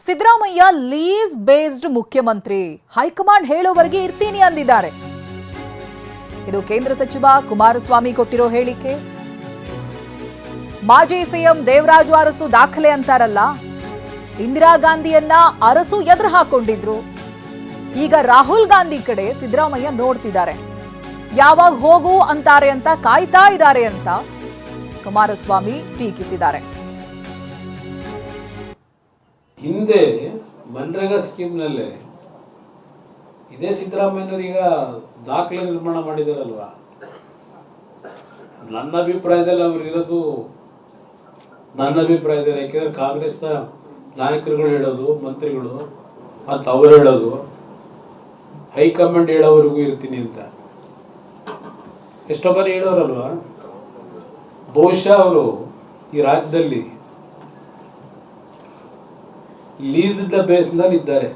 Siddaramaiah lease based ಮುಖ್ಯಮಂತ್ರಿ, high command ಹೇಳೋವರೆಗೆ ಇರ್ತೀನಿ ಅಂದಿದ್ದಾರೆ. ಇದು ಕೇಂದ್ರ ಸಚಿವ ಕುಮಾರಸ್ವಾಮಿ ಕೊಟ್ಟಿರೋ ಹೇಳಿಕೆ. ಮಾಜಿ ಸಿಎಂ ದೇವರಾಜು ಅರಸು ದಾಖಲೆ ಅಂತಾರಲ್ಲ, ಇಂದಿರಾ ಗಾಂಧಿಯನ್ನ ಅರಸು ಎದುರು ಹಾಕೊಂಡಿದ್ರು. ಈಗ ರಾಹುಲ್ ಗಾಂಧಿ ಕಡೆ ಸಿದ್ದರಾಮಯ್ಯ ನೋಡ್ತಿದ್ದಾರೆ. ಯಾವಾಗ ಹೋಗು ಅಂತಾರೆ ಅಂತ ಕಾಯ್ತಾ ಇದ್ದಾರೆ ಅಂತ ಕುಮಾರಸ್ವಾಮಿ ಟೀಕಿಸಿದ್ದಾರೆ. ಹಿಂದೆ ಮನ್ರೇಗಾ ಸ್ಕೀಮ್ನಲ್ಲೇ ಇದೇ ಸಿದ್ದರಾಮಯ್ಯನವರು ಈಗ ದಾಖಲೆ ನಿರ್ಮಾಣ ಮಾಡಿದಾರಲ್ವಾ. ನನ್ನ ಅಭಿಪ್ರಾಯದಲ್ಲಿ ಅವರು ಇರೋದು ಯಾಕೆಂದ್ರೆ ಕಾಂಗ್ರೆಸ್ ನಾಯಕರುಗಳು ಹೇಳೋದು, ಮಂತ್ರಿಗಳು ಮತ್ತು ಅವರು ಹೇಳೋದು, ಹೈಕಮಾಂಡ್ ಹೇಳೋವರೆಗೂ ಇರ್ತೀನಿ ಅಂತ ಎಷ್ಟೋ ಬಾರಿ ಹೇಳೋರಲ್ವಾ. ಬಹುಶಃ ಅವರು ಈ ರಾಜ್ಯದಲ್ಲಿ ಲೀಸ್ಡ್ ಬೇಸ್ನಲ್ಲಿ ಇದ್ದಾರೆ.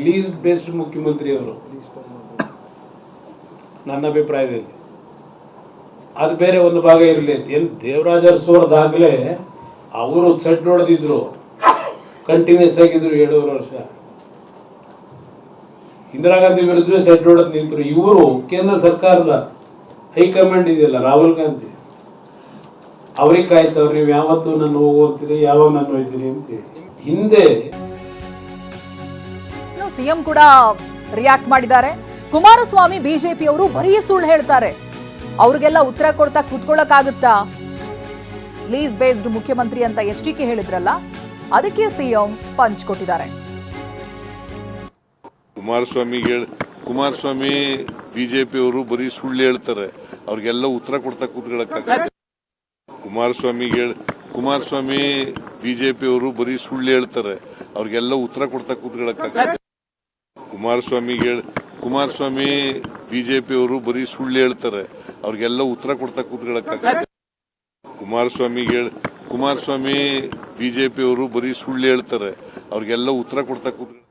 ಲೀಸ್ಡ್ ಬೇಸ್ಡ್ ಮುಖ್ಯಮಂತ್ರಿ ಅವರು ನನ್ನ ಅಭಿಪ್ರಾಯದಲ್ಲಿ. ಅದು ಬೇರೆ ಒಂದು ಭಾಗ ಇರಲಿ ಅಂತ. ಏನು ದೇವರಾಜ ಅರಸು ಅವ್ರದ್ದಾಗಲೇ ಅವರು ಸೆಟ್ ನೋಡಿದ್ರು, ಕಂಟಿನ್ಯೂಸ್ ಆಗಿದ್ರು 7 ವರ್ಷ. ಇಂದಿರಾ ಗಾಂಧಿ ವಿರುದ್ಧ ಸೆಟ್ ನೋಡೋದು ನಿಂತರು. ಇವರು ಕೇಂದ್ರ ಸರ್ಕಾರದ ಹೈಕಮಾಂಡ್ ಇದೆಯಲ್ಲ, ರಾಹುಲ್ ಗಾಂಧಿ, ಅವ್ರಿಗೆ ಕಾಯ್ತವ್ರು, ನೀವು ಯಾವತ್ತು ನಾನು ಹೋಗ್ತೀರಿ, ಯಾವಾಗ ನಾನು ಹೋಗ್ತೀನಿ ಅಂತ ಹೇಳಿ. ಹಿಂದೆ ಸಿಎಂ ಕೂಡ ರಿಯಾಕ್ಟ್ ಮಾಡಿದ್ದಾರೆ. ಕುಮಾರಸ್ವಾಮಿ ಬಿಜೆಪಿ ಅವರು ಬರೀ ಸುಳ್ಳು ಹೇಳ್ತಾರೆ, ಅವ್ರಿಗೆಲ್ಲ ಉತ್ತರ ಕೊಡ್ತಾ ಕೂತ್ಕೊಳ್ಳಕ್ಕಾಗುತ್ತಾ? ಲೀಸ್ ಬೇಸ್ಡ್ ಮುಖ್ಯಮಂತ್ರಿ ಅಂತ ಎಸ್ಟಿಕೆ ಹೇಳಿದ್ರಲ್ಲ, ಅದಕ್ಕೆ ಸಿಎಂ ಪಂಚ್ ಕೊಟ್ಟಿದ್ದಾರೆ. ಕುಮಾರಸ್ವಾಮಿ ಬಿಜೆಪಿ ಅವರು ಬರೀ ಸುಳ್ಳು ಹೇಳ್ತಾರೆ, ಅವ್ರಿಗೆಲ್ಲ ಉತ್ತರ ಕೊಡ್ತಾ ಕೂತ್ಕೊಳ್ಳಕ್ಕಾಗತ್ತೆ. ಕುಮಾರಸ್ವಾಮಿ ಬಿಜೆಪಿ ಅವರು ಬರೀ ಸುಳ್ಳು ಹೇಳ್ತಾರೆ, ಅವ್ರಿಗೆಲ್ಲ ಉತ್ತರ ಕೊಡ್ತಾ ಕೂತ್ಕೊಳ್ಳಕ್ಕಾಗತ್ತೆ. ಕುಮಾರಸ್ವಾಮಿ ಬಿಜೆಪಿ ಅವರು ಬರೀ ಸುಳ್ಳು ಹೇಳ್ತಾರೆ, ಅವ್ರಿಗೆಲ್ಲ ಉತ್ತರ ಕೊಡ್ತಾ ಕೂತ್ಕೊಳ್ಳಕ್ಕಾಗತ್ತೆ. ಕುಮಾರಸ್ವಾಮಿ ಬಿಜೆಪಿ ಅವರು ಬರೀ ಸುಳ್ಳು ಹೇಳ್ತಾರೆ, ಅವ್ರಿಗೆಲ್ಲ ಉತ್ತರ ಕೊಡ್ತಾ ಕೂತ್ಕೊಳ್ಳ